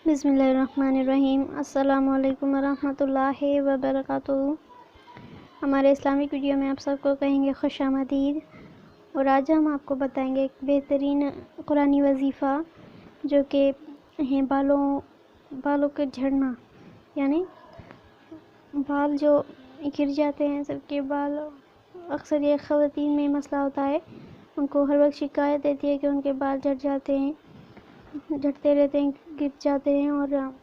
बिस्मिल्लाहिर्रहमानिर्रहीम। अस्सलामुअलैकुम वरहमतुल्लाहि वबरकातुहू। हमारे इस्लामिक वीडियो में आप सबको कहेंगे खुश आमदीद। और आज हम आपको बताएंगे एक बेहतरीन कुरानी वजीफ़ा जो कि हैं बालों के झड़ना, यानी बाल जो गिर जाते हैं, सबके बाल, अक्सर ये ख़वातीन में मसला होता है, उनको हर वक्त शिकायत रहती है कि उनके बाल झड़ जाते हैं, झड़ते रहते हैं, गिर जाते हैं और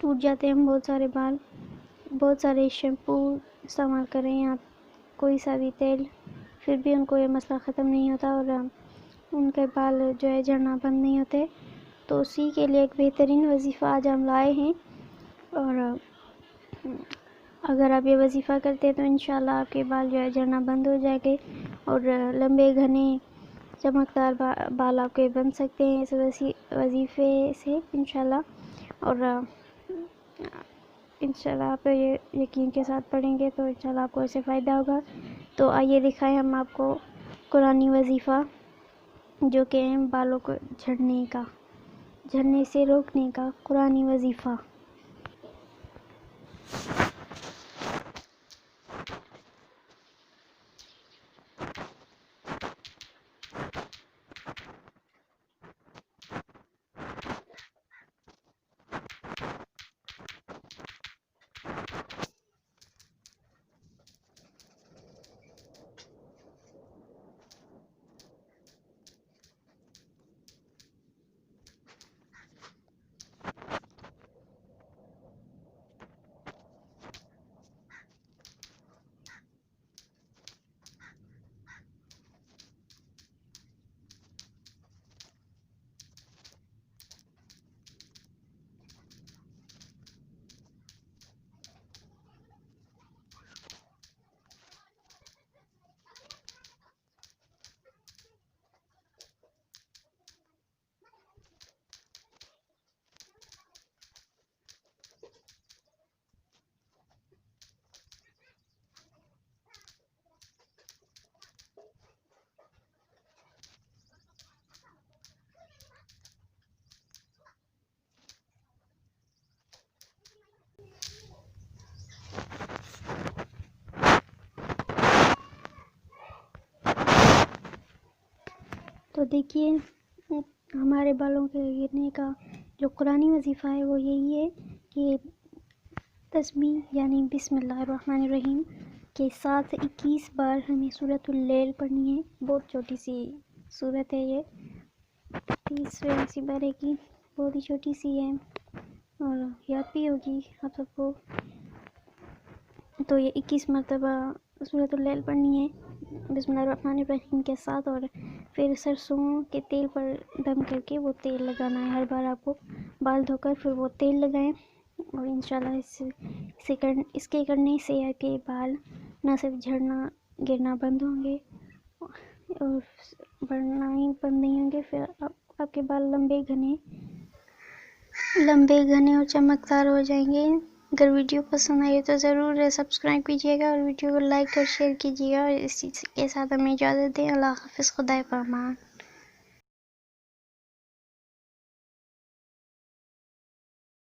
टूट जाते हैं बहुत सारे बाल। बहुत सारे शैम्पू इस्तेमाल करें या कोई सा भी तेल, फिर भी उनको ये मसला ख़त्म नहीं होता और उनके बाल जो है झड़ना बंद नहीं होते। तो उसी के लिए एक बेहतरीन वजीफ़ा आज हम लाए हैं और अगर आप ये वजीफ़ा करते हैं तो इंशाल्लाह आपके बाल जो है झड़ना बंद हो जाएंगे और लंबे घने चमकदार बाल आपके बन सकते हैं इस वजीफ़े से इंशाल्लाह। और इंशाल्लाह आप ये यकीन के साथ पढ़ेंगे तो इंशाल्लाह आपको इससे फ़ायदा होगा। तो आइए दिखाएं हम आपको कुरानी वजीफ़ा जो कि बालों को झड़ने से रोकने का कुरानी वजीफ़ा। तो देखिए, हमारे बालों के गिरने का जो कुरानी वजीफ़ा है वो यही है कि तस्बीह यानी बिस्मिल्लाहिर्रहमानिर्रहीम के साथ 21 बार हमें सूरतुल लैल पढ़नी है। बहुत छोटी सी सूरत है ये, 30वें सिपारे की, बहुत ही छोटी सी है और याद भी होगी आप सबको। तो ये 21 मरतबा सूरतुल लैल पढ़नी है बिस्मिल्लाहिर्रहमानिर्रहीम के साथ। और फिर सरसों के तेल पर दम करके वो तेल लगाना है हर बार आपको। बाल धोकर फिर वो तेल लगाएं और इंशाल्लाह इसके करने से आपके बाल न सिर्फ झड़ना गिरना बंद होंगे और बढ़ना ही बंद नहीं होंगे, फिर आपके बाल लंबे घने और चमकदार हो जाएंगे। अगर वीडियो पसंद आई तो ज़रूर सब्सक्राइब कीजिएगा और वीडियो को लाइक और शेयर कीजिएगा। और इसी के साथ हमें इजाज़त दें। अल्लाह हाफ़िज़, खुदा पामान।